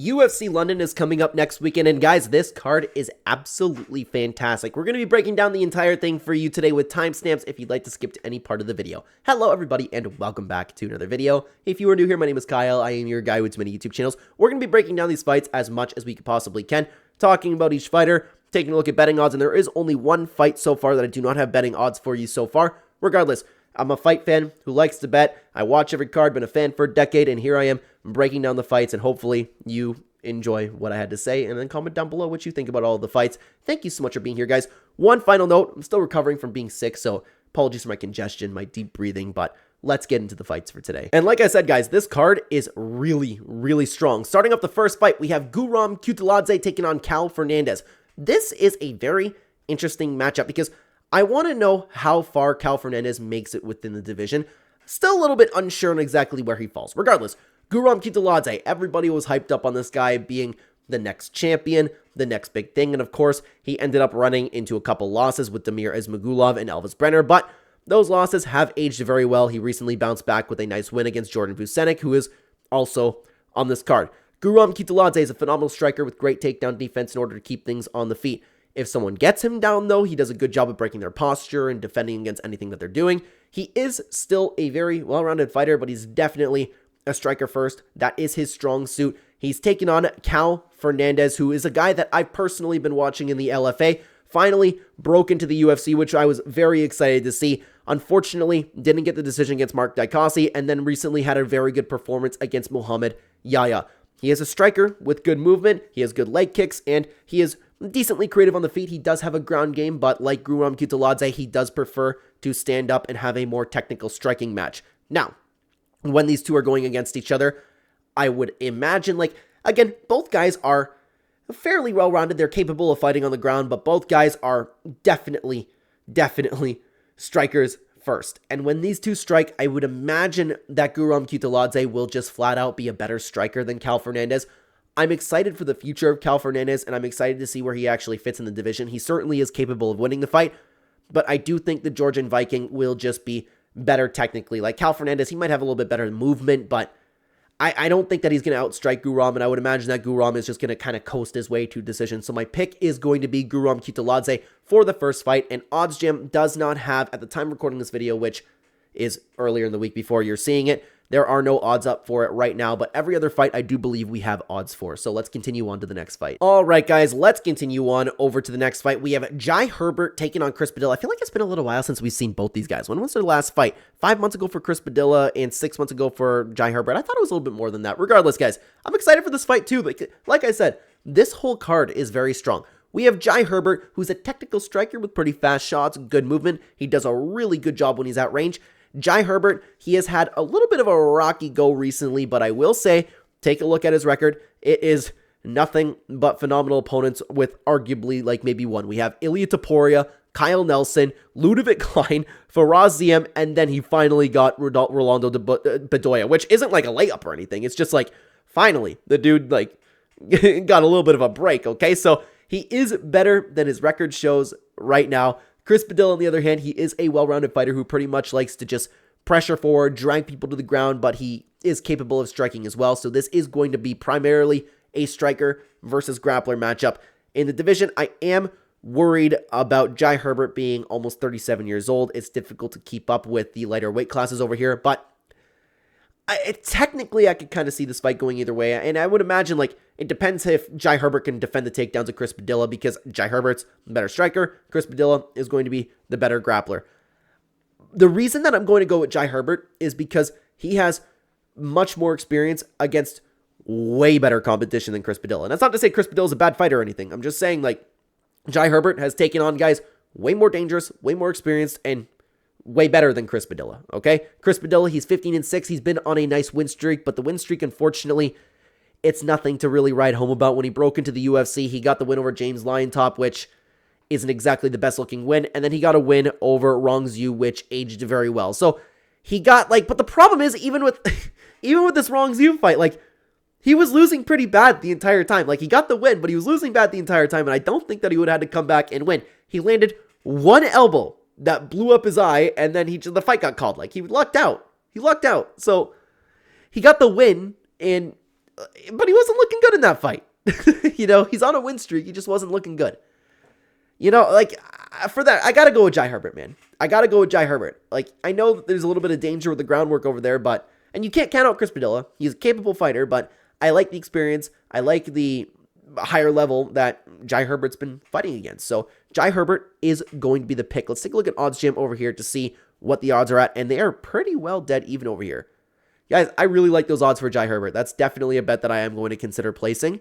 UFC London is coming up next weekend, and guys, this card is absolutely fantastic. We're going to be breaking down the entire thing for you today with timestamps if you'd like to skip to any part of the video. Hello everybody, and welcome back to another video. If you are new here, my name is Kyle. I am your guy with many YouTube channels. We're going to be breaking down these fights as much as we possibly can, talking about each fighter, taking a look at betting odds, and there is only one fight so far that I do not have betting odds for you so far. Regardless, I'm a fight fan who likes to bet. I watch every card, been a fan for a decade, and here I am breaking down the fights, and hopefully you enjoy what I had to say, and then comment down below what you think about all of the fights. Thank you so much for being here, guys. One final note, I'm still recovering from being sick, so apologies for my congestion, my deep breathing, but let's get into the fights for today. And like I said, guys, this card is really strong. Starting off the first fight, we have Guram Kutateladze taking on Fernandes. This is a very interesting matchup because I want to know how far Fernandes makes it within the division. Still a little bit unsure on exactly where he falls. Regardless, Guram Kutateladze, everybody was hyped up on this guy being the next champion, the next big thing, and of course, he ended up running into a couple losses with Damir Ismagulov and Elvis Brenner, but those losses have aged very well. He recently bounced back with a nice win against Jordan Vucenic, who is also on this card. Guram Kutateladze is a phenomenal striker with great takedown defense in order to keep things on the feet. If someone gets him down, though, he does a good job of breaking their posture and defending against anything that they're doing. He is still a very well-rounded fighter, but he's definitely a striker first. That is his strong suit. He's taken on Fernandes, who is a guy that I've personally been watching in the LFA. Finally broke into the UFC, which I was very excited to see. Unfortunately, didn't get the decision against Mark Dicossi, and then recently had a very good performance against Muhammad Yahya. He is a striker with good movement, he has good leg kicks, and he is decently creative on the feet. He does have a ground game, but like Guram Kutateladze, he does prefer to stand up and have a more technical striking match. Now, when these two are going against each other, I would imagine, like, again, both guys are fairly well-rounded. They're capable of fighting on the ground, but both guys are definitely strikers first. And when these two strike, I would imagine that Guram Kutateladze will just flat out be a better striker than Fernandes. I'm excited for the future of Fernandes, and I'm excited to see where he actually fits in the division. He certainly is capable of winning the fight, but I do think the Georgian Viking will just be better technically. Like Fernandes, he might have a little bit better movement, but I don't think that he's going to outstrike Guram, and I would imagine that Guram is just going to kind of coast his way to decision. So my pick is going to be Guram Kutateladze for the first fight, and OddsJam does not have, at the time recording this video, which is earlier in the week before you're seeing it, there are no odds up for it right now, but every other fight I do believe we have odds for. So let's continue on to the next fight. All right, guys, let's continue on over to the next fight. We have Jai Herbert taking on Chris Padilla. I feel like it's been a little while since we've seen both these guys. When was their last fight? 5 months ago for Chris Padilla and 6 months ago for Jai Herbert. I thought it was a little bit more than that. Regardless, guys, I'm excited for this fight too. Like I said, this whole card is very strong. We have Jai Herbert, who's a technical striker with pretty fast shots, good movement. He does a really good job when he's at range. Jai Herbert, he has had a little bit of a rocky go recently, but I will say, take a look at his record. It is nothing but phenomenal opponents with arguably like maybe one. We have Ilia Topuria, Kyle Nelson, Ludovic Klein, Faraz Ziem, and then he finally got Rolando Bedoya, which isn't like a layup or anything. It's just like, finally, the dude like got a little bit of a break, okay? So he is better than his record shows right now. Chris Padilla, on the other hand, he is a well-rounded fighter who pretty much likes to just pressure forward, drag people to the ground, but he is capable of striking as well. So this is going to be primarily a striker versus grappler matchup. In the division, I am worried about Jai Herbert being almost 37 years old. It's difficult to keep up with the lighter weight classes over here, but technically, I could kind of see this fight going either way, and I would imagine, like, it depends if Jai Herbert can defend the takedowns of Chris Padilla, because Jai Herbert's the better striker, Chris Padilla is going to be the better grappler. The reason that I'm going to go with Jai Herbert is because he has much more experience against way better competition than Chris Padilla, and that's not to say Chris Padilla is a bad fighter or anything. I'm just saying, like, Jai Herbert has taken on guys way more dangerous, way more experienced, and way better than Chris Padilla, okay? Chris Padilla, he's 15-6. He's been on a nice win streak, but the win streak, unfortunately, it's nothing to really write home about. When he broke into the UFC, he got the win over James Lyontop, which isn't exactly the best-looking win, and then he got a win over Rong Zhu, which aged very well. So he got, like, but the problem is, even with this Rong Zhu fight, like, he was losing pretty bad the entire time. Like, he got the win, but he was losing bad the entire time, and I don't think that he would have had to come back and win. He landed one elbow that blew up his eye, and then the fight got called. Like, he lucked out. So he got the win, and but he wasn't looking good in that fight. You know, he's on a win streak. He just wasn't looking good. You know, like, for that, I got to go with Jai Herbert, man. I got to go with Jai Herbert. Like, I know that there's a little bit of danger with the groundwork over there, but, and you can't count out Chris Padilla. He's a capable fighter, but I like the experience. I like the higher level that Jai Herbert's been fighting against. So, Jai Herbert is going to be the pick. Let's take a look at Odds Jam over here to see what the odds are at, and they are pretty well dead even over here. Guys, I really like those odds for Jai Herbert. That's definitely a bet that I am going to consider placing.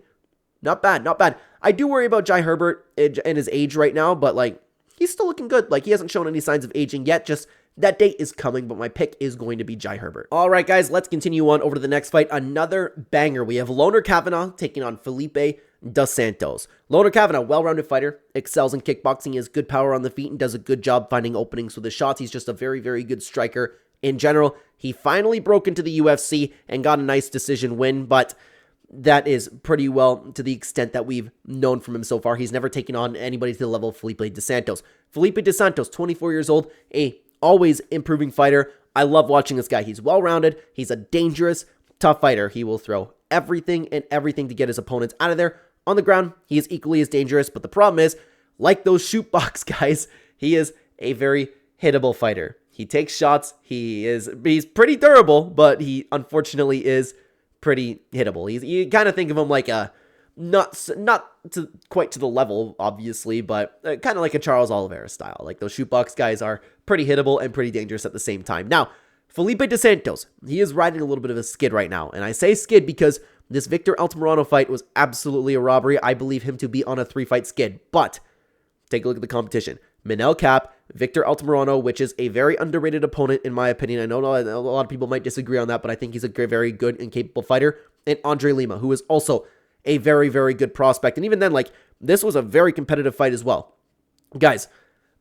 Not bad, not bad. I do worry about Jai Herbert and his age right now, but, like, he's still looking good. Like, he hasn't shown any signs of aging yet. Just that date is coming, but my pick is going to be Jai Herbert. All right, guys, let's continue on over to the next fight. Another banger. We have Loughran Kavanagh taking on Felipe dos Santos. Loughran Kavanagh, well-rounded fighter, excels in kickboxing, he has good power on the feet, and does a good job finding openings with his shots. He's just a very, very good striker in general. He finally broke into the UFC and got a nice decision win, but that is pretty well to the extent that we've known from him so far. He's never taken on anybody to the level of Felipe dos Santos. Felipe dos Santos, 24 years old, a always improving fighter. I love watching this guy. He's well-rounded. He's a dangerous, tough fighter. He will throw everything and everything to get his opponents out of there. On the ground, he is equally as dangerous, but the problem is, like those shoot box guys, he is a very hittable fighter. He takes shots. He's pretty durable, but he unfortunately is pretty hittable. You kind of think of him like a, not to quite to the level, obviously, but kind of like a Charles Oliveira style. Like those shootbox guys are pretty hittable and pretty dangerous at the same time. Now, Felipe dos Santos, he is riding a little bit of a skid right now. And I say skid because this Victor Altamirano fight was absolutely a robbery. I believe him to be on a 3-fight skid. But take a look at the competition. Manel Cap, Victor Altamirano, which is a very underrated opponent in my opinion. I know a lot of people might disagree on that, but I think he's a very good and capable fighter. And Andre Lima, who is also a very, very good prospect. And even then, like, this was a very competitive fight as well. Guys,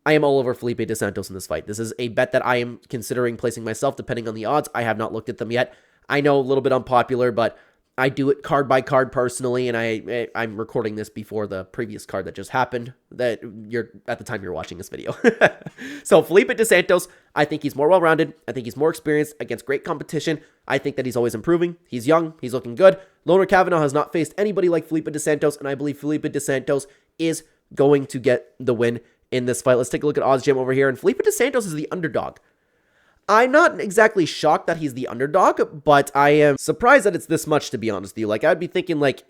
I am all over Felipe dos Santos in this fight. This is a bet that I am considering placing myself, depending on the odds. I have not looked at them yet. I know a little bit unpopular, but I do it card by card personally, and I'm recording this before the previous card that just happened, that you're at the time you're watching this video. So Felipe dos Santos, I think he's more well-rounded. I think he's more experienced against great competition. I think that he's always improving. He's young. He's looking good. Loughran Kavanagh has not faced anybody like Felipe dos Santos, and I believe Felipe dos Santos is going to get the win in this fight. Let's take a look at Odds Jam over here, and Felipe dos Santos is the underdog. I'm not exactly shocked that he's the underdog, but I am surprised that it's this much, to be honest with you. Like, I'd be thinking, like,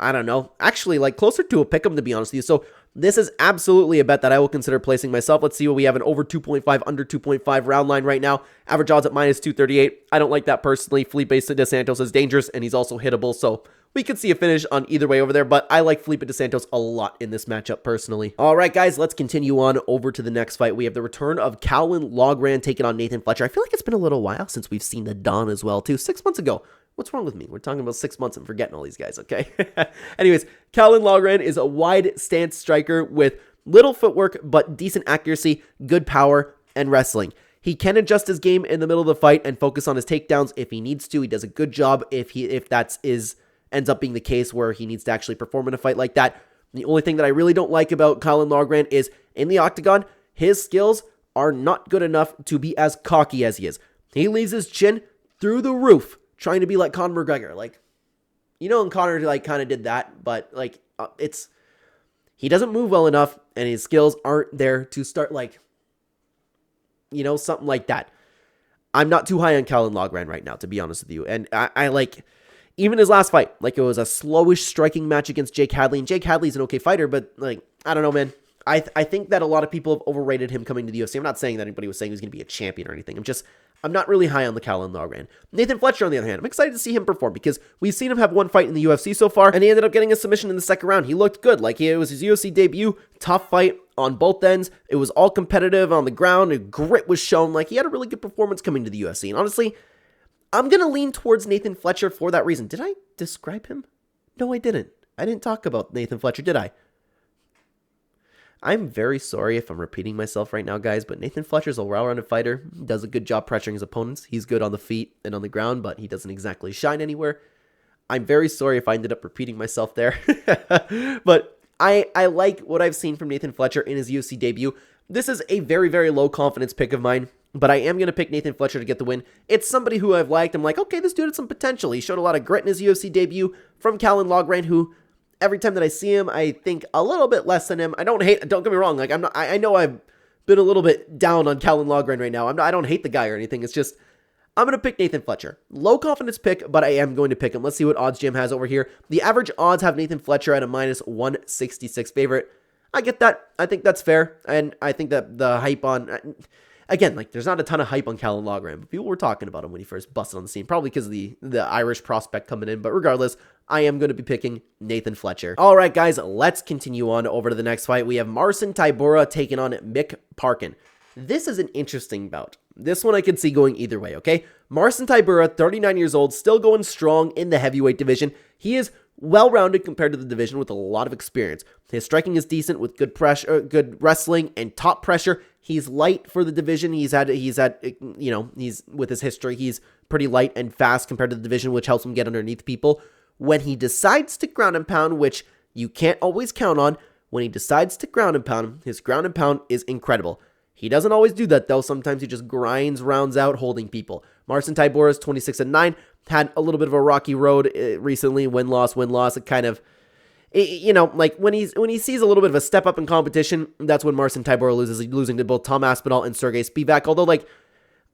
I don't know, actually, like, closer to a pick'em, to be honest with you. So, this is absolutely a bet that I will consider placing myself. Let's see what we have, an over 2.5, under 2.5 round line right now. Average odds at minus 238. I don't like that personally. Felipe dos Santos is dangerous, and he's also hittable, so we could see a finish on either way over there, but I like Felipe dos Santos a lot in this matchup personally. All right, guys, let's continue on over to the next fight. We have the return of Caolan Loughran taking on Nathan Fletcher. I feel like it's been a little while since we've seen the Don as well, too. 6 months ago. What's wrong with me? We're talking about 6 months and forgetting all these guys, okay? Anyways, Caolan Loughran is a wide stance striker with little footwork, but decent accuracy, good power, and wrestling. He can adjust his game in the middle of the fight and focus on his takedowns if he needs to. He does a good job if that's ends up being the case where he needs to actually perform in a fight like that. The only thing that I really don't like about Caolan Loughran is in the octagon, his skills are not good enough to be as cocky as he is. He leaves his chin through the roof trying to be like Conor McGregor. Like, you know, and Conor like kind of did that, but like he doesn't move well enough and his skills aren't there to start, like, you know, something like that. I'm not too high on Caolan Loughran right now, to be honest with you. And I like, even his last fight, like, it was a slowish striking match against Jake Hadley. And Jake Hadley's an okay fighter, but, like, I don't know, man. I think that a lot of people have overrated him coming to the UFC. I'm not saying that anybody was saying he was going to be a champion or anything. I'm not really high on the Caolan Loughran. Nathan Fletcher, on the other hand, I'm excited to see him perform because we've seen him have one fight in the UFC so far, and he ended up getting a submission in the second round. He looked good. Like, it was his UFC debut. Tough fight on both ends. It was all competitive on the ground. And grit was shown. Like, he had a really good performance coming to the UFC. And honestly, I'm going to lean towards Nathan Fletcher for that reason. Did I describe him? No, I didn't. I didn't talk about Nathan Fletcher, did I? I'm very sorry if I'm repeating myself right now, guys, but Nathan Fletcher's a well-rounded fighter. He does a good job pressuring his opponents. He's good on the feet and on the ground, but he doesn't exactly shine anywhere. I'm very sorry if I ended up repeating myself there. But I like what I've seen from Nathan Fletcher in his UFC debut. This is a very, very low confidence pick of mine. but I am going to pick Nathan Fletcher to get the win. It's somebody who I've liked. I'm like, okay, this dude had some potential. He showed a lot of grit in his UFC debut from Caolan Loughran, who every time that I see him, I think a little bit less than him. Don't get me wrong. Like, I know I've been a little bit down on Caolan Loughran right now. I don't hate the guy or anything. It's just, I'm going to pick Nathan Fletcher. Low confidence pick, but I am going to pick him. Let's see what odds Jim has over here. The average odds have Nathan Fletcher at a minus 166 favorite. I get that. I think that's fair. And I think that the hype on, again, like, there's not a ton of hype on Caolan Loughran, but people were talking about him when he first busted on the scene, probably because of the Irish prospect coming in. But regardless, I am going to be picking Nathan Fletcher. All right, guys, let's continue on over to the next fight. We have Marcin Tybura taking on McCarkin. This is an interesting bout. This one I can see going either way, okay? Marcin Tybura, 39 years old, still going strong in the heavyweight division. He is well-rounded compared to the division with a lot of experience. His striking is decent with good pressure, good wrestling, and top pressure. He's light for the division. He's with his history, he's pretty light and fast compared to the division, which helps him get underneath people. When he decides to ground and pound, which you can't always count on, when he decides to ground and pound, his ground and pound is incredible. He doesn't always do that, though. Sometimes he just grinds rounds out holding people. Marcin Tybura is 26-9, had a little bit of a rocky road recently, win-loss. It kind of, like when he sees a little bit of a step up in competition, that's when Marcin Tybura loses. He's losing to both Tom Aspinall and Sergey Spivak, although, like,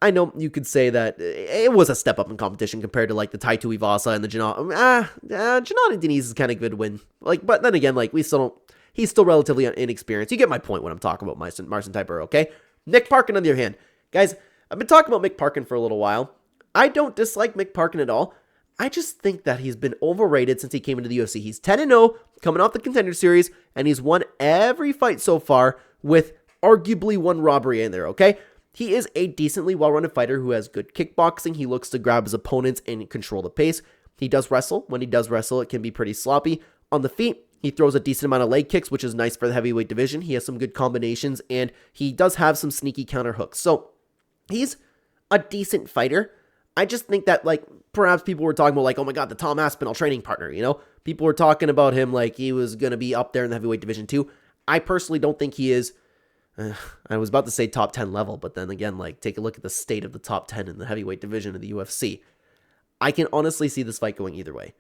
I know you could say that it was a step up in competition compared to, like, the Tai Tuivasa and the Janata Diniz is kind of good win. Like, but then again, like, he's still relatively inexperienced. You get my point when I'm talking about Marcin Tybura, okay? McCarkin, on the other hand. Guys, I've been talking about McCarkin for a little while. I don't dislike McCarkin at all. I just think that he's been overrated since he came into the UFC. He's 10-0, coming off the Contender Series, and he's won every fight so far with arguably one robbery in there, okay? He is a decently well-rounded fighter who has good kickboxing. He looks to grab his opponents and control the pace. He does wrestle. When he does wrestle, it can be pretty sloppy. On the feet, he throws a decent amount of leg kicks, which is nice for the heavyweight division. He has some good combinations, and he does have some sneaky counter hooks. So, he's a decent fighter. I just think that, like, perhaps people were talking about, like, oh my god, the Tom Aspinall training partner, you know? People were talking about him like he was going to be up there in the heavyweight division too. I personally don't think he is. I was about to say top 10 level, but then again, like, take a look at the state of the top 10 in the heavyweight division of the UFC. I can honestly see this fight going either way.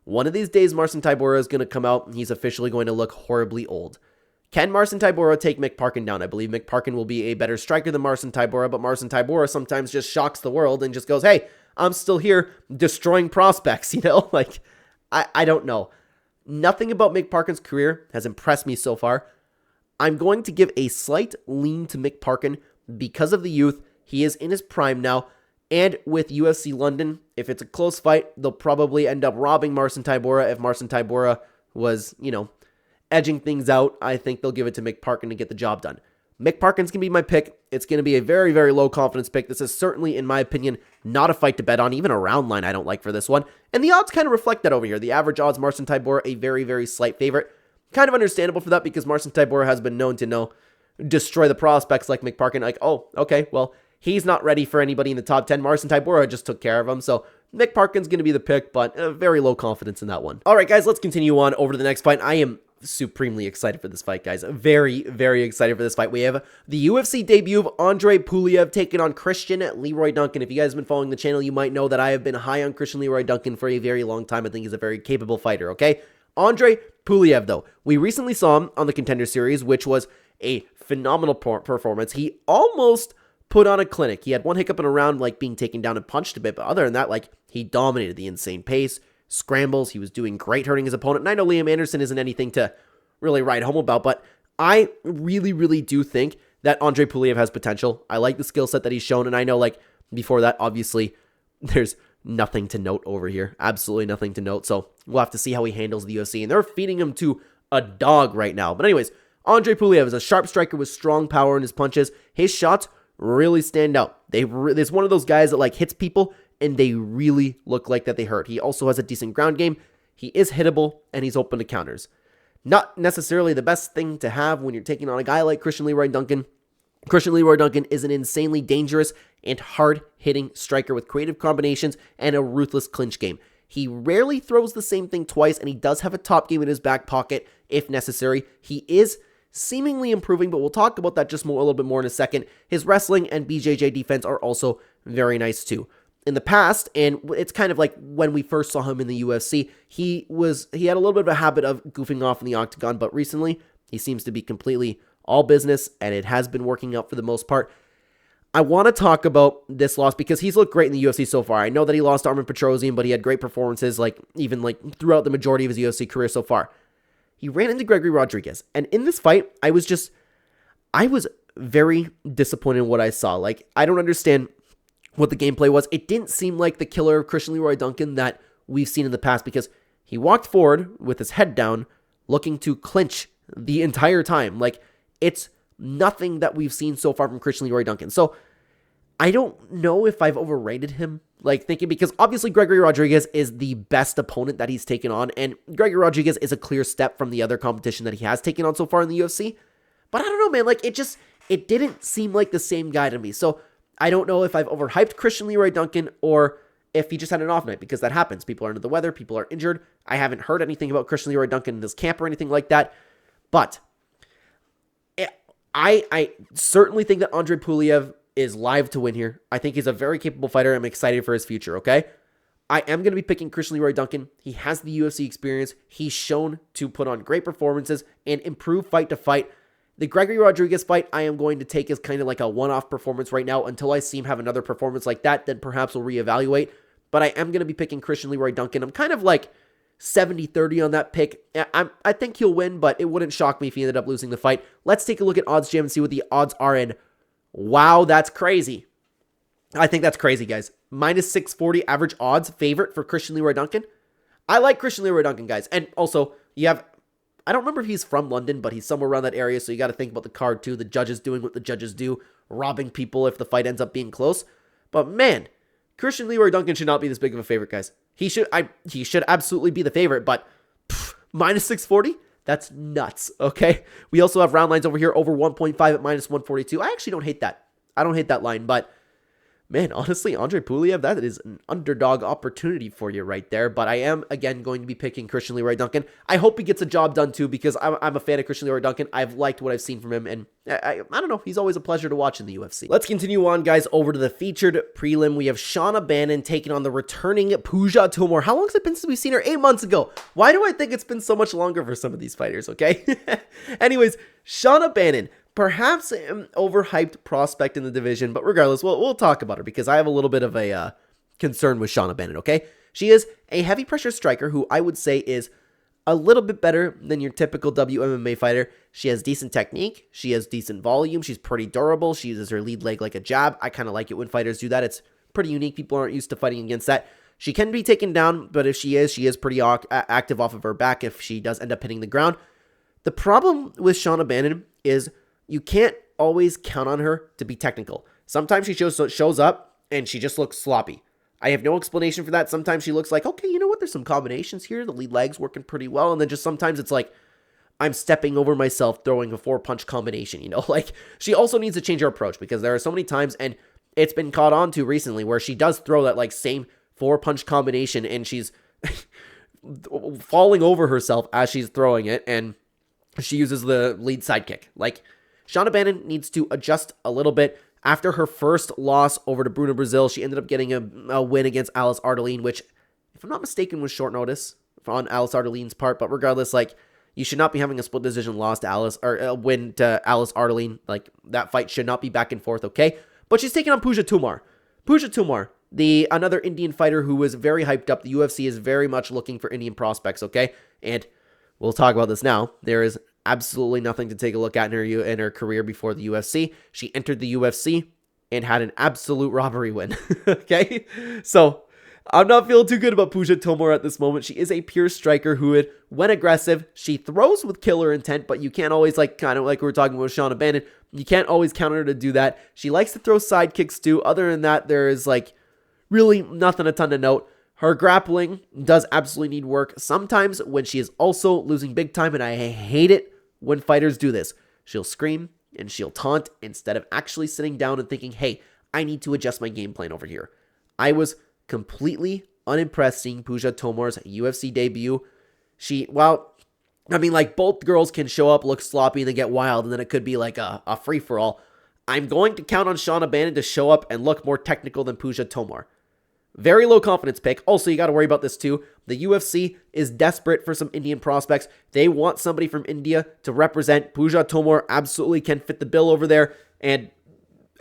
One of these days, Marcin Tybura is going to come out, and he's officially going to look horribly old. Can Marcin Tybura take McCarkin down? I believe McCarkin will be a better striker than Marcin Tybura, but Marcin Tybura sometimes just shocks the world and just goes, hey, I'm still here destroying prospects, you know? Like, I don't know. Nothing about McCarkin's career has impressed me so far. I'm going to give a slight lean to McCarkin because of the youth. He is in his prime now. And with UFC London, if it's a close fight, they'll probably end up robbing Marcin Tybura. If Marcin Tybura was, edging things out, I think they'll give it to McCarkin to get the job done. McCarkin's going to be my pick. It's going to be a very, very low confidence pick. This is certainly, in my opinion, not a fight to bet on. Even a round line I don't like for this one. And the odds kind of reflect that over here. The average odds, Marcin Tybura, a very, very slight favorite. Kind of understandable for that because Marcin Tybura has been known to destroy the prospects like McCarkin. Like, oh, okay, well, he's not ready for anybody in the top 10. Marcin Tybura just took care of him, so McCarkin's going to be the pick, but very low confidence in that one. All right, guys, let's continue on over to the next fight. I am supremely excited for this fight, guys. Very, very excited for this fight. We have the UFC debut of Andre Puliev taking on Christian Leroy Duncan. If you guys have been following the channel, you might know that I have been high on Christian Leroy Duncan for a very long time. I think he's a very capable fighter, okay? Andre Puliev, though, we recently saw him on the Contender Series, which was a phenomenal performance. He almost put on a clinic. He had one hiccup in a round, like being taken down and punched a bit, but other than that, like, he dominated the insane pace, scrambles. He was doing great hurting his opponent. And I know Liam Anderson isn't anything to really write home about, but I really, really do think that Andre Puliev has potential. I like the skill set that he's shown, and I know, like, before that, obviously, there's nothing to note over here. Absolutely nothing to note, so we'll have to see how he handles the UFC, and they're feeding him to a dog right now. But anyways, Andre Puliev is a sharp striker with strong power in his punches. His shots really stand out. There's one of those guys that, like, hits people, and they really look like that they hurt. He also has a decent ground game. He is hittable, and he's open to counters. Not necessarily the best thing to have when you're taking on a guy like Christian Leroy Duncan. Christian Leroy Duncan is an insanely dangerous and hard-hitting striker with creative combinations and a ruthless clinch game. He rarely throws the same thing twice, and he does have a top game in his back pocket if necessary. He is seemingly improving, but we'll talk about that just a little bit more in a second. His wrestling and BJJ defense are also very nice too. In the past, and it's kind of like when we first saw him in the UFC, he had a little bit of a habit of goofing off in the octagon, but recently he seems to be completely all business, and it has been working out for the most part. I want to talk about this loss because he's looked great in the UFC so far. I know that he lost to Armin Petrosian, but he had great performances even throughout the majority of his UFC career so far. He ran into Gregory Rodriguez, and in this fight, I was very disappointed in what I saw. I don't understand what the gameplay was. It didn't seem like the killer of Christian Leroy Duncan that we've seen in the past, because he walked forward with his head down, looking to clinch the entire time. It's nothing that we've seen so far from Christian Leroy Duncan. So I don't know if I've overrated him, thinking, because obviously Gregory Rodriguez is the best opponent that he's taken on, and Gregory Rodriguez is a clear step from the other competition that he has taken on so far in the UFC. But I don't know, man. It didn't seem like the same guy to me. So I don't know if I've overhyped Christian Leroy Duncan or if he just had an off night, because that happens. People are under the weather. People are injured. I haven't heard anything about Christian Leroy Duncan in this camp or anything like that. But I certainly think that Andre Puliev is live to win here. I think he's a very capable fighter. I'm excited for his future, okay? I am going to be picking Christian Leroy Duncan. He has the UFC experience. He's shown to put on great performances and improve fight to fight. The Gregory Rodriguez fight, I am going to take as kind of like a one-off performance right now. Until I see him have another performance like that, then perhaps we'll reevaluate. But I am going to be picking Christian Leroy Duncan. I'm kind of 70-30 on that pick. I think he'll win, but it wouldn't shock me if he ended up losing the fight. Let's take a look at Odds Jam and see what the odds are in. Wow, that's crazy. I think that's crazy, guys. Minus 640 average odds, favorite for Christian Leroy Duncan. I like Christian Leroy Duncan, guys. And also, you have, I don't remember if he's from London, but he's somewhere around that area, so you got to think about the card too. The judges doing what the judges do, robbing people if the fight ends up being close. But man, Christian Leroy Duncan should not be this big of a favorite, guys. He should absolutely be the favorite, but minus 640? That's nuts, okay? We also have round lines over here, over 1.5 at minus 142. I actually don't hate that. I don't hate that line, but man, honestly, Andre Puliev, that is an underdog opportunity for you right there. But I am, again, going to be picking Christian Leroy Duncan. I hope he gets a job done, too, because I'm a fan of Christian Leroy Duncan. I've liked what I've seen from him, and I don't know. He's always a pleasure to watch in the UFC. Let's continue on, guys, over to the featured prelim. We have Shauna Bannon taking on the returning Pooja Tomor. How long has it been since we've seen her? 8 months ago. Why do I think it's been so much longer for some of these fighters, okay? Anyways, Shauna Bannon. Perhaps an overhyped prospect in the division, but regardless, we'll talk about her because I have a little bit of a concern with Shauna Bannon, okay? She is a heavy pressure striker who I would say is a little bit better than your typical WMMA fighter. She has decent technique. She has decent volume. She's pretty durable. She uses her lead leg like a jab. I kind of like it when fighters do that. It's pretty unique. People aren't used to fighting against that. She can be taken down, but if she is pretty active off of her back if she does end up hitting the ground. The problem with Shauna Bannon is you can't always count on her to be technical. Sometimes she shows up and she just looks sloppy. I have no explanation for that. Sometimes she looks like, okay, you know what? There's some combinations here. The lead leg's working pretty well. And then just sometimes it's like, I'm stepping over myself throwing a 4-punch combination, she also needs to change her approach because there are so many times, and it's been caught on to recently, where she does throw that same 4-punch combination and she's falling over herself as she's throwing it, and she uses the lead sidekick. Shauna Bannon needs to adjust a little bit. After her first loss over to Bruna Brazil, she ended up getting a win against Alice Ardeline, which, if I'm not mistaken, was short notice on Alice Ardeline's part. But regardless, you should not be having a split decision loss to Alice, or a win to Alice Ardeline. That fight should not be back and forth, okay? But she's taking on Pooja Tomor. Pooja Tomor, another Indian fighter who was very hyped up. The UFC is very much looking for Indian prospects, okay? And we'll talk about this now. There is absolutely nothing to take a look at in her career before the UFC. She entered the UFC and had an absolute robbery win. Okay? So, I'm not feeling too good about Pooja Tomor at this moment. She is a pure striker who when aggressive, she throws with killer intent, but you can't always, kind of like we were talking about Shauna Bannon, you can't always count on her to do that. She likes to throw side kicks too. Other than that, there is, really nothing a ton to note. Her grappling does absolutely need work. Sometimes when she is also losing big time, and I hate it when fighters do this, she'll scream and she'll taunt instead of actually sitting down and thinking, hey, I need to adjust my game plan over here. I was completely unimpressed seeing Pooja Tomor's UFC debut. I mean, like, both girls can show up, look sloppy, and then get wild, and then it could be like a free-for-all. I'm going to count on Sean Brady to show up and look more technical than Puja Tomor. Very low confidence pick. Also, you got to worry about this too. The UFC is desperate for some Indian prospects. They want somebody from India to represent. Puja Tomor absolutely can fit the bill over there. And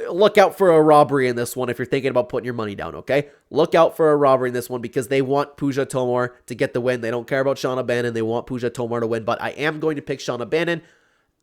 look out for a robbery in this one if you're thinking about putting your money down, okay? Look out for a robbery in this one because they want Puja Tomor to get the win. They don't care about Sean Brady. They want Puja Tomor to win. But I am going to pick Sean Brady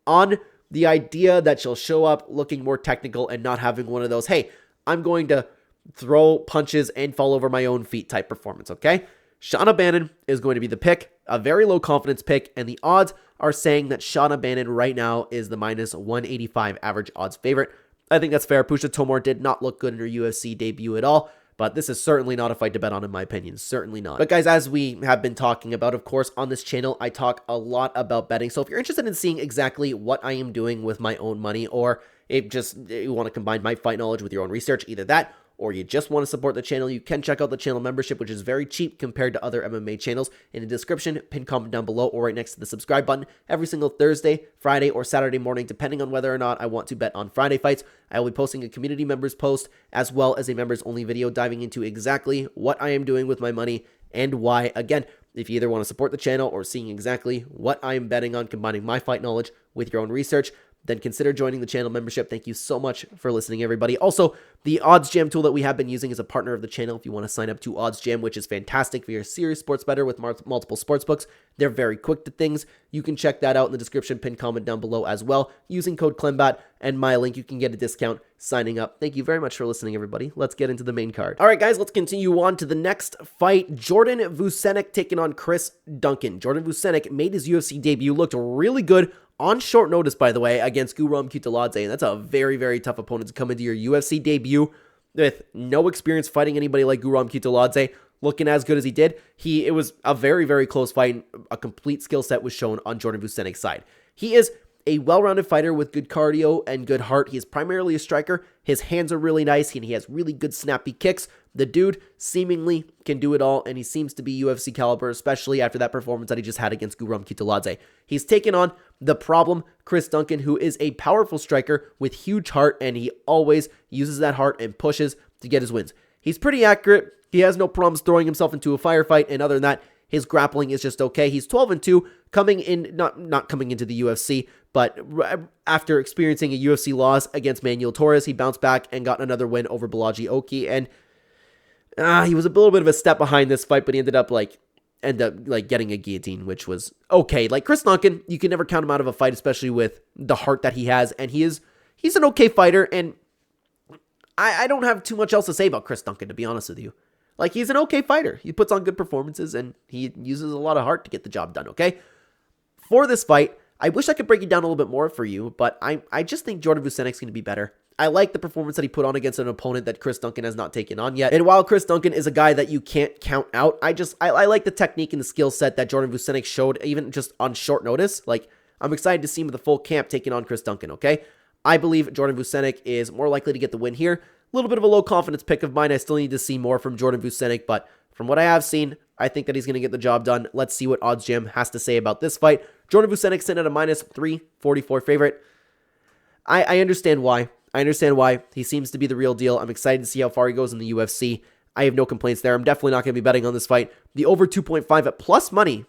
on the idea that she'll show up looking more technical and not having one of those, hey, I'm going to throw punches and fall over my own feet type performance, okay? Sean Brady is going to be the pick, a very low confidence pick, and the odds are saying that Sean Brady right now is the minus 185 average odds favorite. I think that's fair. Puja Tomor did not look good in her UFC debut at all, but this is certainly not a fight to bet on in my opinion. Certainly not. But guys, as we have been talking about, of course, on this channel, I talk a lot about betting. So if you're interested in seeing exactly what I am doing with my own money, or if you want to combine my fight knowledge with your own research, either that, or you just want to support the channel, you can check out the channel membership, which is very cheap compared to other MMA channels. In the description, pinned comment down below, or right next to the subscribe button. Every single Thursday, Friday, or Saturday morning, depending on whether or not I want to bet on Friday fights, I will be posting a community members post, as well as a members only video diving into exactly what I am doing with my money and why. Again, if you either want to support the channel or seeing exactly what I am betting on, combining my fight knowledge with your own research, then consider joining the channel membership. Thank you so much for listening, everybody. Also, the Odds Jam tool that we have been using is a partner of the channel. If you want to sign up to Odds Jam, which is fantastic if you're a serious sports bettor with multiple sports books, they're very quick to things. You can check that out in the description, pinned comment down below as well. Using code Clenbat and my link, you can get a discount signing up. Thank you very much for listening, everybody. Let's get into the main card. All right, guys, let's continue on to the next fight. Jordan Vucenic taking on Chris Duncan. Jordan Vucenic made his UFC debut, looked really good on short notice, by the way, against Guram Kutateladze, and that's a very, very tough opponent to come into your UFC debut with no experience fighting anybody like Guram Kutateladze, looking as good as he did. It was a very, very close fight. A complete skill set was shown on Jordan Vucenic's side. He is a well-rounded fighter with good cardio and good heart. He is primarily a striker. His hands are really nice, and he has really good snappy kicks. The dude seemingly can do it all, and he seems to be UFC caliber, especially after that performance that he just had against Guram Kutateladze. He's taken on the problem, Chris Duncan, who is a powerful striker with huge heart, and he always uses that heart and pushes to get his wins. He's pretty accurate. He has no problems throwing himself into a firefight, and other than that, his grappling is just okay. He's 12-2, coming in, not coming into the UFC, but after experiencing a UFC loss against Manuel Torres, he bounced back and got another win over Blachowicz, and he was a little bit of a step behind this fight, but he ended up getting a guillotine, which was okay. Like, Chris Duncan, you can never count him out of a fight, especially with the heart that he has, and he's an okay fighter, and I don't have too much else to say about Chris Duncan, to be honest with you. Like, he's an okay fighter. He puts on good performances, and he uses a lot of heart to get the job done, okay? For this fight, I wish I could break it down a little bit more for you, but I just think Jordan Vucenic's going to be better. I like the performance that he put on against an opponent that Chris Duncan has not taken on yet. And while Chris Duncan is a guy that you can't count out, I like the technique and the skill set that Jordan Vucenic showed, even just on short notice. Like, I'm excited to see him with the full camp taking on Chris Duncan, okay? I believe Jordan Vucenic is more likely to get the win here. A little bit of a low confidence pick of mine. I still need to see more from Jordan Vucenic, but from what I have seen, I think that he's going to get the job done. Let's see what Odds Jam has to say about this fight. Jordan Vucenic sitting at a minus 344 favorite. I understand why. I understand why. He seems to be the real deal. I'm excited to see how far he goes in the UFC. I have no complaints there. I'm definitely not going to be betting on this fight. The over 2.5 at plus money.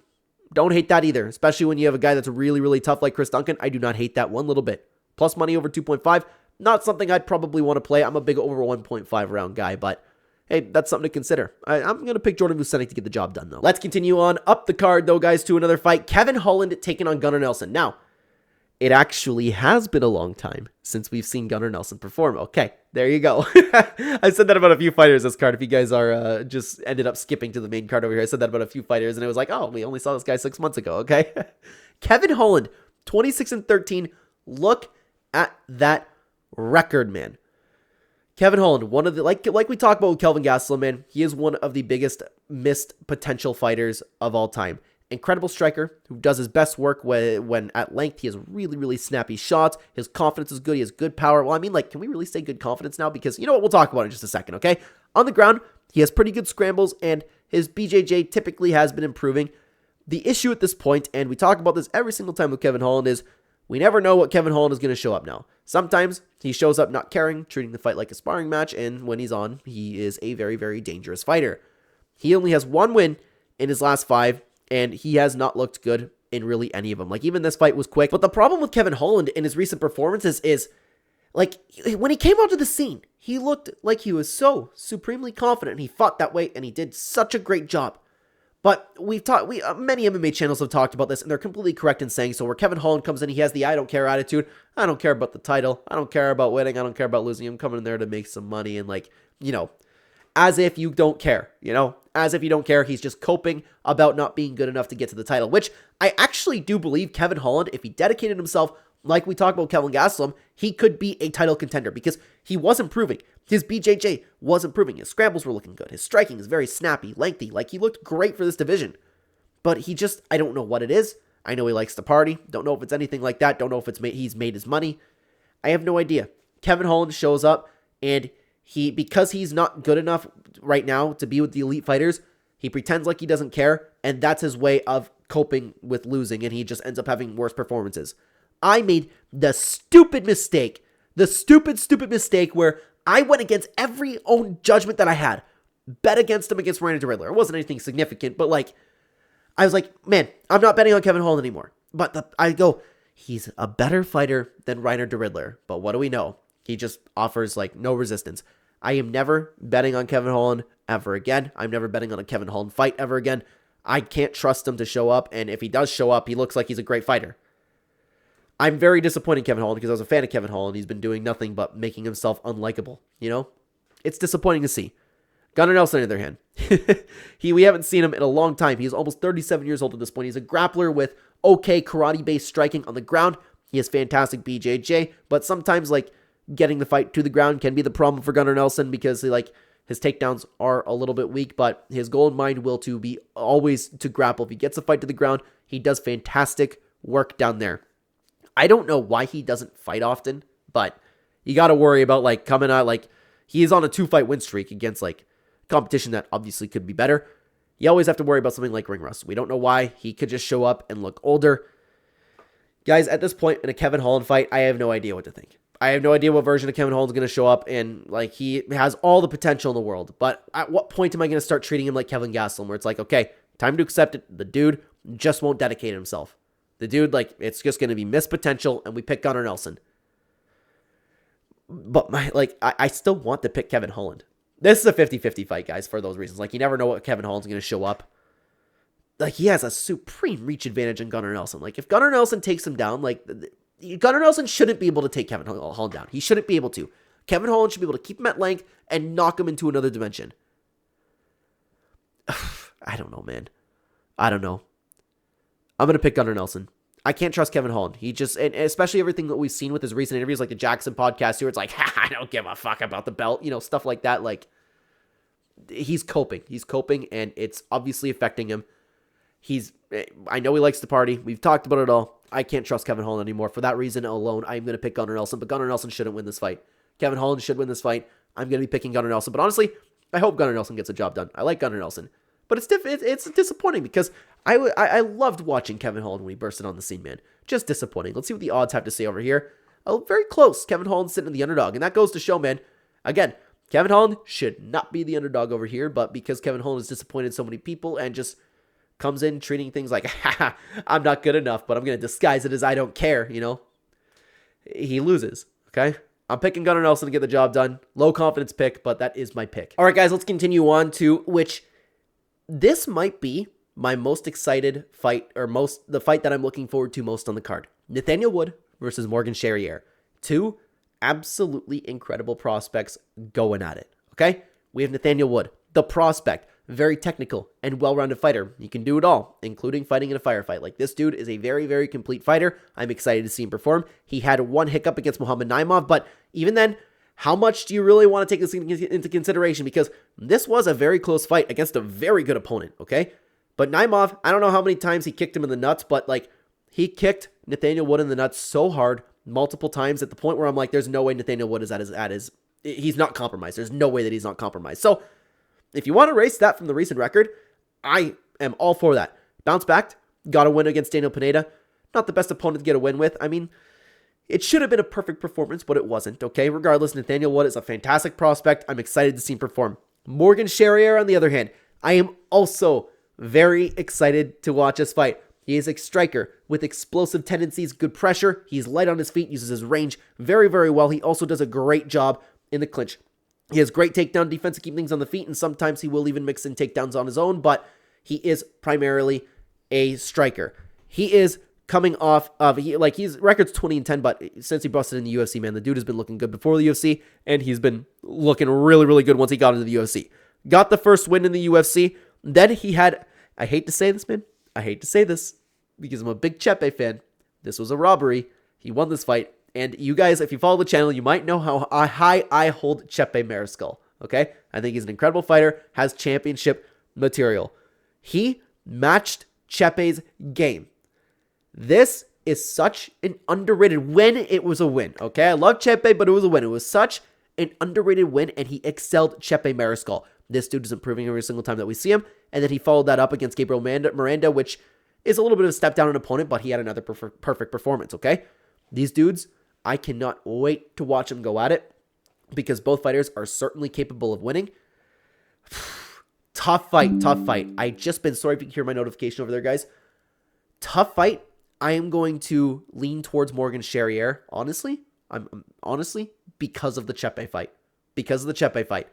Don't hate that either, especially when you have a guy that's really, really tough like Chris Duncan. I do not hate that one little bit. Plus money over 2.5. Not something I'd probably want to play. I'm a big over 1.5 round guy, but hey, that's something to consider. I'm going to pick Jordan Vucenic to get the job done, though. Let's continue on up the card, though, guys, to another fight. Kevin Holland taking on Gunnar Nelson. Now, it actually has been a long time since we've seen Gunnar Nelson perform. Okay, there you go. I said that about a few fighters this card. If you guys are just ended up skipping to the main card over here, I said that about a few fighters, and it was like, oh, we only saw this guy 6 months ago, okay? Kevin Holland, 26-13. Look at that record, man. Kevin Holland, one of the, like we talked about with Kelvin Gastelum, man, he is one of the biggest missed potential fighters of all time. Incredible striker who does his best work when at length. He has really, really snappy shots. His confidence is good. He has good power. Well, I mean, like, can we really say good confidence now? Because you know what? We'll talk about it in just a second, okay? On the ground, he has pretty good scrambles, and his BJJ typically has been improving. The issue at this point, and we talk about this every single time with Kevin Holland, is we never know what Kevin Holland is going to show up now. Sometimes he shows up not caring, treating the fight like a sparring match, and when he's on, he is a very, very dangerous fighter. He only has one win in his last 5, and he has not looked good in really any of them. Like, even this fight was quick. But the problem with Kevin Holland in his recent performances is, like, when he came onto the scene, he looked like he was so supremely confident. He fought that way, and he did such a great job. But many MMA channels have talked about this, and they're completely correct in saying so. Where Kevin Holland comes in, he has the I don't care attitude. I don't care about the title. I don't care about winning. I don't care about losing. I'm coming in there to make some money, and, like, you know, as if you don't care, you know? As if you don't care. He's just coping about not being good enough to get to the title, which I actually do believe Kevin Holland, if he dedicated himself, like we talked about Kelvin Gastelum, he could be a title contender because he was improving. His BJJ was improving. His scrambles were looking good. His striking is very snappy, lengthy. Like, he looked great for this division. But he just, I don't know what it is. I know he likes to party. Don't know if it's anything like that. Don't know if he's made his money. I have no idea. Kevin Holland shows up, and because he's not good enough right now to be with the elite fighters, he pretends like he doesn't care, and that's his way of coping with losing, and he just ends up having worse performances. I made the stupid mistake where I went against every own judgment that I had. Bet against him against Reiner de Riddler. It wasn't anything significant, but, like, I was like, man, I'm not betting on Kevin Holland anymore. But I go, he's a better fighter than Reiner de Riddler. But what do we know? He just offers, like, no resistance. I am never betting on Kevin Holland ever again. I'm never betting on a Kevin Holland fight ever again. I can't trust him to show up, and if he does show up, he looks like he's a great fighter. I'm very disappointed in Kevin Holland because I was a fan of Kevin Holland. He's been doing nothing but making himself unlikable, you know? It's disappointing to see. Gunnar Nelson, on the other hand, we haven't seen him in a long time. He's almost 37 years old at this point. He's a grappler with okay karate-based striking on the ground. He has fantastic BJJ, but sometimes, like, getting the fight to the ground can be the problem for Gunnar Nelson because, like, his takedowns are a little bit weak, but his goal in mind will to be always to grapple. If he gets a fight to the ground, he does fantastic work down there. I don't know why he doesn't fight often, but you got to worry about, like, coming out, like, he is on a 2-fight win streak against, like, competition that obviously could be better. You always have to worry about something like ring rust. We don't know why. He could just show up and look older. Guys, at this point in a Kevin Holland fight, I have no idea what to think. I have no idea what version of Kevin Holland is going to show up, and, like, he has all the potential in the world. But at what point am I going to start treating him like Kevin Gastelum, where it's like, okay, time to accept it. The dude just won't dedicate himself. The dude, like, it's just going to be missed potential, and we pick Gunnar Nelson. But, I still want to pick Kevin Holland. This is a 50-50 fight, guys, for those reasons. Like, you never know what Kevin Holland's going to show up. Like, he has a supreme reach advantage on Gunnar Nelson. Like, if Gunnar Nelson takes him down, like, Gunnar Nelson shouldn't be able to take Kevin Holland down. He shouldn't be able to. Kevin Holland should be able to keep him at length and knock him into another dimension. I don't know, man. I don't know. I'm going to pick Gunnar Nelson. I can't trust Kevin Holland. He just, and especially everything that we've seen with his recent interviews, like the Jackson podcast, where it's like, I don't give a fuck about the belt, you know, stuff like that. Like, he's coping. He's coping, and it's obviously affecting him. I know he likes to party. We've talked about it all. I can't trust Kevin Holland anymore. For that reason alone, I'm going to pick Gunnar Nelson, but Gunnar Nelson shouldn't win this fight. Kevin Holland should win this fight. I'm going to be picking Gunnar Nelson, but honestly, I hope Gunnar Nelson gets a job done. I like Gunnar Nelson. But it's disappointing because I loved watching Kevin Holland when he bursted on the scene, man. Just disappointing. Let's see what the odds have to say over here. Oh, very close. Kevin Holland sitting in the underdog, and that goes to show, man. Again, Kevin Holland should not be the underdog over here, but because Kevin Holland has disappointed so many people and just comes in treating things like, I'm not good enough, but I'm going to disguise it as I don't care, you know? He loses, okay? I'm picking Gunnar Nelson to get the job done. Low confidence pick, but that is my pick. All right, guys, let's continue on to which this might be my most excited fight, or the fight that I'm looking forward to most on the card. Nathaniel Wood versus Morgan Charriere. Two absolutely incredible prospects going at it, okay? We have Nathaniel Wood, the prospect, very technical and well-rounded fighter. He can do it all, including fighting in a firefight. Like, this dude is a very, very complete fighter. I'm excited to see him perform. He had one hiccup against Muhammad Naimov, but even then, how much do you really want to take this into consideration? Because this was a very close fight against a very good opponent, okay? But Naimov, I don't know how many times he kicked him in the nuts, but, like, he kicked Nathaniel Wood in the nuts so hard multiple times at the point where I'm like, there's no way Nathaniel Wood is he's not compromised. There's no way that he's not compromised. So, if you want to erase that from the recent record, I am all for that. Bounced back, got a win against Daniel Pineda. Not the best opponent to get a win with. I mean, it should have been a perfect performance, but it wasn't, okay? Regardless, Nathaniel Wood is a fantastic prospect. I'm excited to see him perform. Morgan Charriere, on the other hand, I am also very excited to watch this fight. He is a striker with explosive tendencies, good pressure. He's light on his feet, uses his range very, very well. He also does a great job in the clinch. He has great takedown defense to keep things on the feet, and sometimes he will even mix in takedowns on his own, but he is primarily a striker. He is coming off of, he's records 20-10, but since he busted in the UFC, man, the dude has been looking good before the UFC, and he's been looking really, really good once he got into the UFC. Got the first win in the UFC, then he had, I hate to say this, man, I hate to say this, because I'm a big Chepe fan. This was a robbery. He won this fight, and you guys, if you follow the channel, you might know how high I hold Chepe Mariscal, okay? I think he's an incredible fighter, has championship material. He matched Chepe's game. This is such an underrated win. It was a win, okay? I love Chepe, but it was a win. It was such an underrated win, and he excelled Chepe Mariscal. This dude is improving every single time that we see him, and then he followed that up against Gabriel Miranda, which is a little bit of a step down in opponent, but he had another perfect performance, okay? These dudes, I cannot wait to watch them go at it, because both fighters are certainly capable of winning. Tough fight, tough fight. I just been, sorry if you can hear my notification over there, guys. Tough fight. I am going to lean towards Morgan Charriere, honestly. I'm honestly, because of the Chepe fight. Because of the Chepe fight.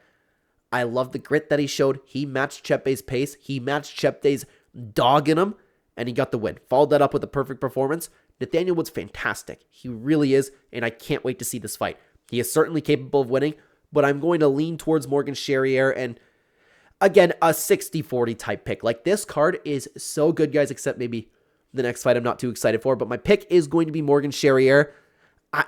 I love the grit that he showed. He matched Chepe's pace. He matched Chepe's dog in him, and he got the win. Followed that up with a perfect performance. Nathaniel Wood's fantastic. He really is, and I can't wait to see this fight. He is certainly capable of winning, but I'm going to lean towards Morgan Charriere, and again, a 60-40 type pick. Like, this card is so good, guys, except maybe the next fight I'm not too excited for, but my pick is going to be Morgan Charriere.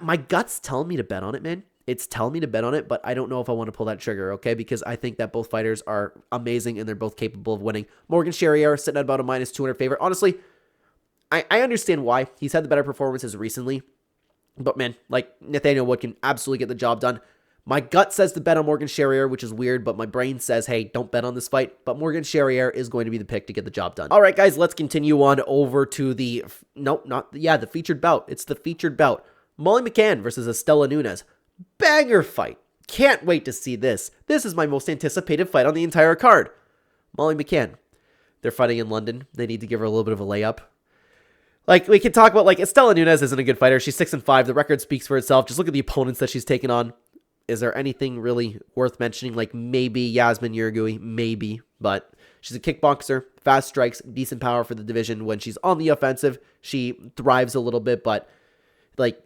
My gut's telling me to bet on it, man. It's telling me to bet on it, but I don't know if I want to pull that trigger, okay? Because I think that both fighters are amazing, and they're both capable of winning. Morgan Charriere sitting at about a minus 200 favorite. Honestly, I understand why. He's had the better performances recently, but man, like, Nathaniel Wood can absolutely get the job done. My gut says to bet on Morgan Charriere, which is weird, but my brain says, hey, don't bet on this fight. But Morgan Charriere is going to be the pick to get the job done. All right, guys, let's continue on over to the, the featured bout. It's the featured bout. Molly McCann versus Estela Nunes. Banger fight. Can't wait to see this. This is my most anticipated fight on the entire card. Molly McCann. They're fighting in London. They need to give her a little bit of a layup. Like, we can talk about, like, Estela Nunes isn't a good fighter. She's 6-5. The record speaks for itself. Just look at the opponents that she's taken on. Is there anything really worth mentioning? Like, maybe Yasmin Yurgui, maybe. But she's a kickboxer, fast strikes, decent power for the division. When she's on the offensive, she thrives a little bit, but, like,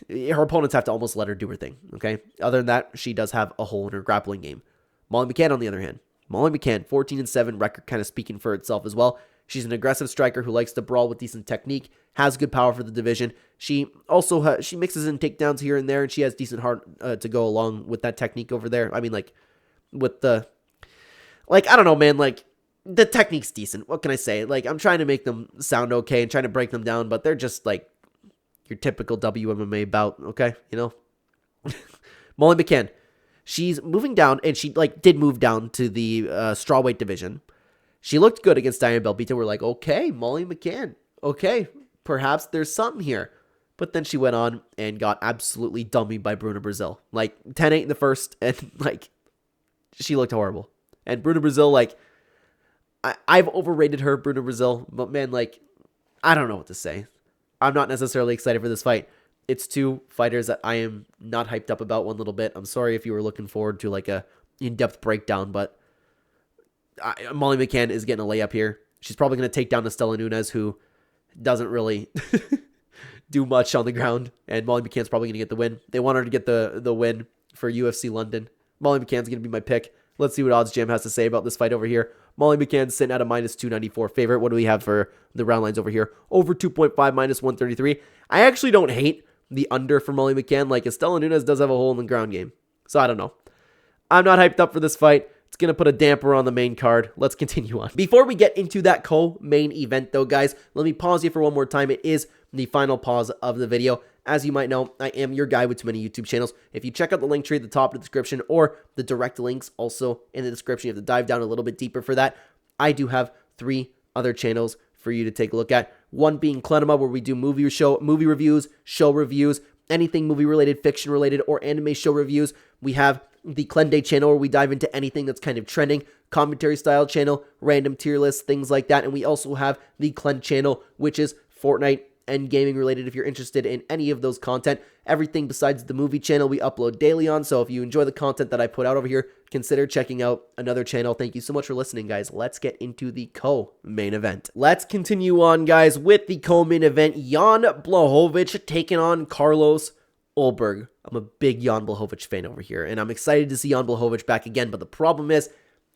her opponents have to almost let her do her thing, okay? Other than that, she does have a hole in her grappling game. Molly McCann, on the other hand. Molly McCann, 14-7, record kind of speaking for itself as well. She's an aggressive striker who likes to brawl with decent technique, has good power for the division. She also she mixes in takedowns here and there, and she has decent heart to go along with that technique over there. I mean, like, with the, like, I don't know, man, like, the technique's decent. What can I say? Like, I'm trying to make them sound okay and trying to break them down, but they're just, like, your typical WMMA bout, okay? You know? Molly McCann, she's moving down, and she, like, did move down to the strawweight division. She looked good against Diane Belbita. We're like, okay, Molly McCann. Okay, perhaps there's something here. But then she went on and got absolutely dummied by Bruna Brazil. Like, 10-8 in the first, and, like, she looked horrible. And Bruna Brazil, like, I've overrated her, Bruna Brazil. But, man, like, I don't know what to say. I'm not necessarily excited for this fight. It's two fighters that I am not hyped up about one little bit. I'm sorry if you were looking forward to, like, a in-depth breakdown, but Molly McCann is getting a layup here. She's probably going to take down Estela Nunes, who doesn't really do much on the ground, and Molly McCann's probably going to get the win. They want her to get the win for UFC London. Molly McCann's going to be my pick. Let's see what Odds Jam has to say about this fight over here. Molly McCann sitting at a minus 294 favorite. What do we have for the round lines over here? Over 2.5, minus 133. I actually don't hate the under for Molly McCann. Like, Estela Nunes does have a hole in the ground game, so I don't know. I'm not hyped up for this fight. It's going to put a damper on the main card. Let's continue on. Before we get into that co-main event, though, guys, let me pause you for one more time. It is the final pause of the video. As you might know, I am your guy with too many YouTube channels. If you check out the link tree at the top of the description, or the direct links also in the description, you have to dive down a little bit deeper for that. I do have 3 other channels for you to take a look at. One being Clenema, where we do movie reviews, show reviews, anything movie related, fiction related, or anime show reviews. We have the Clenday Channel, where we dive into anything that's kind of trending, commentary style channel, random tier lists, things like that. And we also have the Clen Channel, which is Fortnite and gaming related if you're interested in any of those content. Everything besides the movie channel we upload daily on, so if you enjoy the content that I put out over here, consider checking out another channel. Thank you so much for listening, guys. Let's get into the co-main event. Let's continue on, guys, with the co-main event. Jan Blachowicz taking on Carlos Ulberg. I'm a big Jan Blachowicz fan over here, and I'm excited to see Jan Blachowicz back again, but the problem is,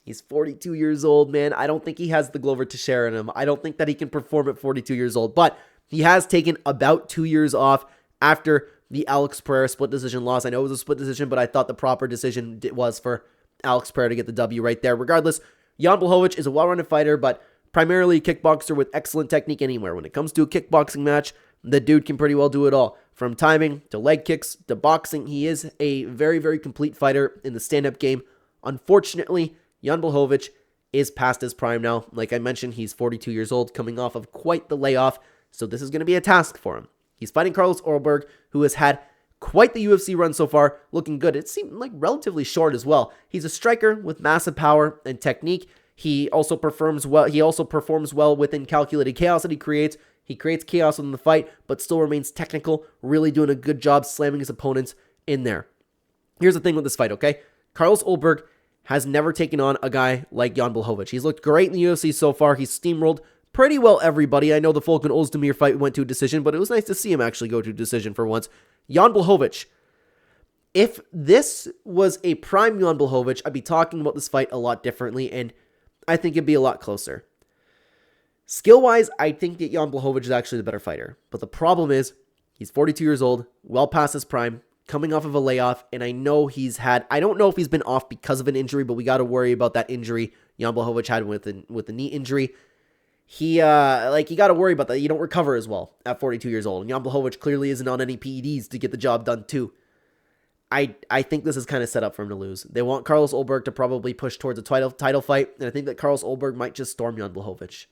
he's 42 years old, man. I don't think he has the Glover Teixeira in him. I don't think that he can perform at 42 years old, but he has taken about 2 years off after the Alex Pereira split decision loss. I know it was a split decision, but I thought the proper decision was for Alex Pereira to get the W right there. Regardless, Jan Blachowicz is a well-rounded fighter, but primarily a kickboxer with excellent technique anywhere. When it comes to a kickboxing match, the dude can pretty well do it all. From timing to leg kicks to boxing, he is a very, very complete fighter in the stand-up game. Unfortunately, Jan Blachowicz is past his prime now. Like I mentioned, he's 42 years old, coming off of quite the layoff, so this is going to be a task for him. He's fighting Carlos Ulberg, who has had quite the UFC run so far, looking good. It seemed like relatively short as well. He's a striker with massive power and technique. He also performs well within calculated chaos that he creates. He creates chaos in the fight, but still remains technical, really doing a good job slamming his opponents in there. Here's the thing with this fight, okay? Carlos Ulberg has never taken on a guy like Jan Blachowicz. He's looked great in the UFC so far. He's steamrolled pretty well everybody. I know the Volkan Ozdemir fight went to a decision, but it was nice to see him actually go to a decision for once. Jan Blachowicz, if this was a prime Jan Blachowicz, I'd be talking about this fight a lot differently, and I think it'd be a lot closer. Skill-wise, I think that Jan Blachowicz is actually the better fighter, but the problem is he's 42 years old, well past his prime, coming off of a layoff, and I know I don't know if he's been off because of an injury, but we got to worry about that injury Jan Blachowicz had with the knee injury. You got to worry about that. You don't recover as well at 42 years old. And Jan Blachowicz clearly isn't on any PEDs to get the job done too. I think this is kind of set up for him to lose. They want Carlos Ulberg to probably push towards a title fight, and I think that Carlos Ulberg might just storm Jan Blachowicz.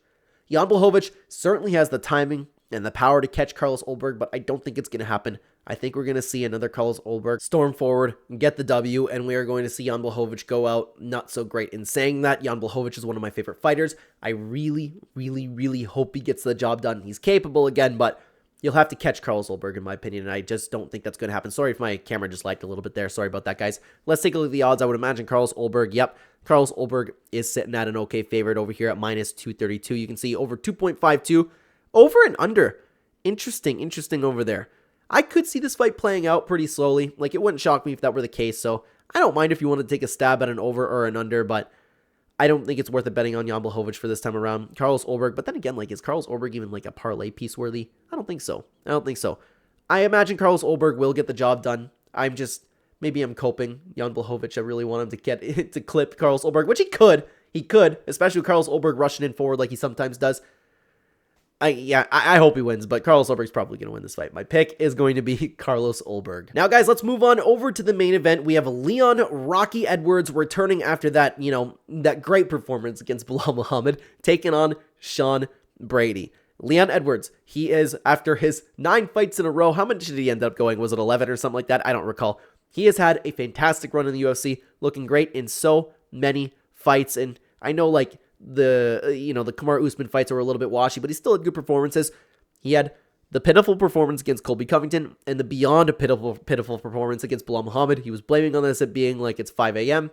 Jan Blachowicz certainly has the timing and the power to catch Carlos Ulberg, but I don't think it's going to happen. I think we're going to see another Carlos Ulberg storm forward, get the W, and we are going to see Jan Blachowicz go out not so great. In saying that, Jan Blachowicz is one of my favorite fighters. I really, really, really hope he gets the job done. He's capable again, but you'll have to catch Carlos Ulberg, in my opinion, and I just don't think that's going to happen. Sorry if my camera just lagged a little bit there. Sorry about that, guys. Let's take a look at the odds. I would imagine Carlos Ulberg, yep, Carlos Ulberg is sitting at an okay favorite over here at minus 232. You can see over 2.52, over and under. Interesting over there. I could see this fight playing out pretty slowly. Like, it wouldn't shock me if that were the case, so I don't mind if you want to take a stab at an over or an under, but I don't think it's worth it betting on Jan Blachowicz for this time around. Carlos Ulberg, but then again, like, is Carlos Ulberg even like a parlay piece worthy? I don't think so. I imagine Carlos Ulberg will get the job done. Maybe I'm coping. Jan Blachowicz, I really want him to get to clip Carlos Ulberg, which he could. He could, especially with Carlos Ulberg rushing in forward like he sometimes does. I hope he wins, but Carlos Ulberg's probably going to win this fight. My pick is going to be Carlos Ulberg. Now, guys, let's move on over to the main event. We have Leon Rocky Edwards returning after that, that great performance against Belal Muhammad, taking on Sean Brady. Leon Edwards, he is, after his 9 fights in a row, how much did he end up going? Was it 11 or something like that? I don't recall. He has had a fantastic run in the UFC, looking great in so many fights, and I know, like, the Kamaru Usman fights were a little bit washy, but he still had good performances. He had the pitiful performance against Colby Covington and the beyond pitiful performance against Belal Muhammad. He was blaming on this at being like it's 5 a.m.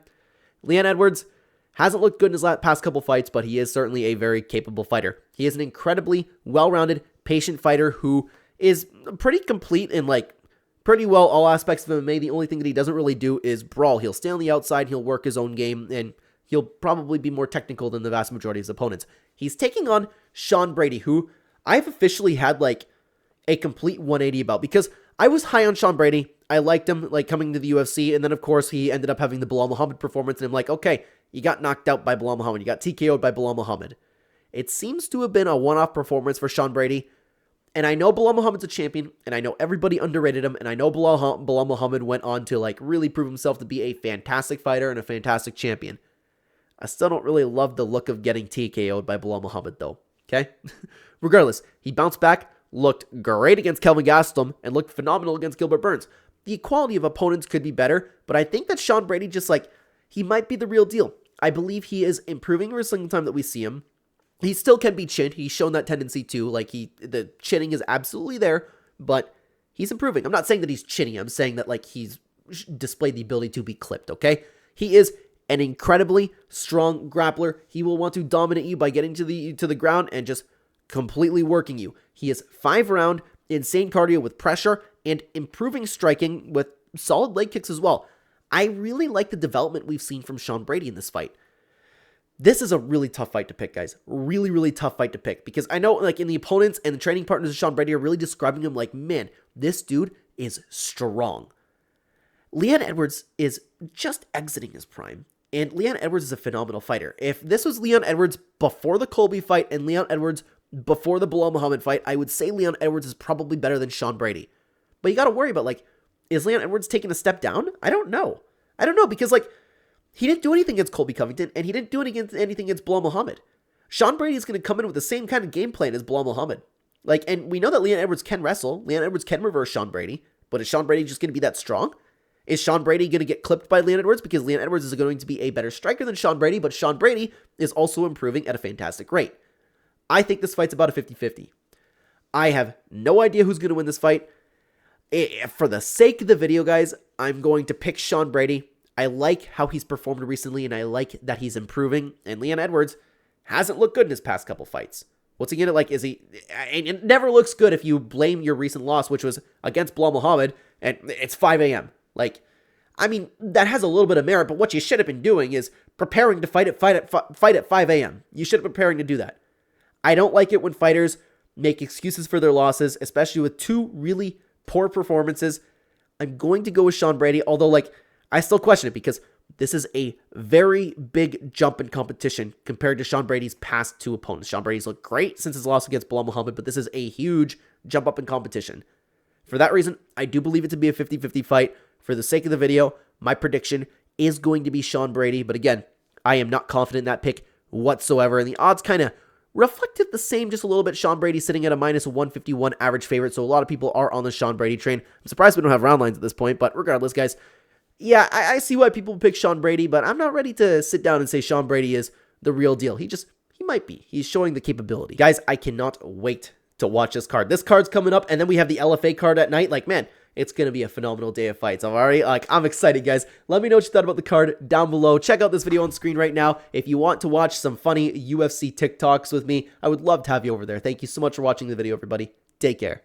Leon Edwards hasn't looked good in his past couple fights, but he is certainly a very capable fighter. He is an incredibly well-rounded, patient fighter who is pretty complete in pretty well all aspects of MMA. The only thing that he doesn't really do is brawl. He'll stay on the outside, he'll work his own game, and he'll probably be more technical than the vast majority of his opponents. He's taking on Sean Brady, who I've officially had a complete 180 about, because I was high on Sean Brady. I liked him coming to the UFC, and then of course he ended up having the Belal Muhammad performance, and I'm like, okay, you got knocked out by Belal Muhammad. You got TKO'd by Belal Muhammad. It seems to have been a one-off performance for Sean Brady, and I know Belal Muhammad's a champion, and I know everybody underrated him, and I know Belal Muhammad went on to really prove himself to be a fantastic fighter and a fantastic champion. I still don't really love the look of getting TKO'd by Belal Muhammad, though. okay? Regardless, he bounced back, looked great against Kelvin Gastelum, and looked phenomenal against Gilbert Burns. The quality of opponents could be better, but I think that Sean Brady just, like, he might be the real deal. I believe he is improving every single time that we see him. He still can be chinned. He's shown that tendency too. Like, the chinning is absolutely there, but he's improving. I'm not saying that he's chinning. I'm saying that, like, he's displayed the ability to be clipped, okay? He is an incredibly strong grappler. He will want to dominate you by getting to the ground and just completely working you. He is 5-round, insane cardio with pressure, and improving striking with solid leg kicks as well. I really like the development we've seen from Sean Brady in this fight. This is a really tough fight to pick, guys. Really, really tough fight to pick. Because I know, like, in the opponents and the training partners of Sean Brady are really describing him like, man, this dude is strong. Leon Edwards is just exiting his prime. And Leon Edwards is a phenomenal fighter. If this was Leon Edwards before the Colby fight and Leon Edwards before the Bilal Muhammad fight, I would say Leon Edwards is probably better than Sean Brady. But you got to worry about, like, is Leon Edwards taking a step down? I don't know. Because, like, he didn't do anything against Colby Covington, and he didn't do anything against Bilal Muhammad. Sean Brady is going to come in with the same kind of game plan as Bilal Muhammad. Like, and we know that Leon Edwards can wrestle. Leon Edwards can reverse Sean Brady. But is Sean Brady just going to be that strong? Is Sean Brady going to get clipped by Leon Edwards? Because Leon Edwards is going to be a better striker than Sean Brady, but Sean Brady is also improving at a fantastic rate. I think this fight's about a 50-50. I have no idea who's going to win this fight. For the sake of the video, guys, I'm going to pick Sean Brady. I like how he's performed recently, and I like that he's improving. And Leon Edwards hasn't looked good in his past couple fights. What's he going to like? And it never looks good if you blame your recent loss, which was against Bilal Muhammad, and it's 5 a.m. Like, I mean, that has a little bit of merit, but what you should have been doing is preparing to fight at 5 a.m. You should have been preparing to do that. I don't like it when fighters make excuses for their losses, especially with two really poor performances. I'm going to go with Sean Brady, although, like, I still question it because this is a very big jump in competition compared to Sean Brady's past two opponents. Sean Brady's looked great since his loss against Bilal Muhammad, but this is a huge jump up in competition. For that reason, I do believe it to be a 50-50 fight. For the sake of the video, my prediction is going to be Sean Brady, but again, I am not confident in that pick whatsoever, and the odds kind of reflected the same just a little bit. Sean Brady sitting at a minus 151 average favorite, so a lot of people are on the Sean Brady train. I'm surprised we don't have round lines at this point, but regardless, guys, yeah, I see why people pick Sean Brady, but I'm not ready to sit down and say Sean Brady is the real deal. He might be. He's showing the capability. Guys, I cannot wait to watch this card. This card's coming up, and then we have the LFA card at night. Like, man, it's going to be a phenomenal day of fights. I'm excited, guys. Let me know what you thought about the card down below. Check out this video on screen right now. If you want to watch some funny UFC TikToks with me, I would love to have you over there. Thank you so much for watching the video, everybody. Take care.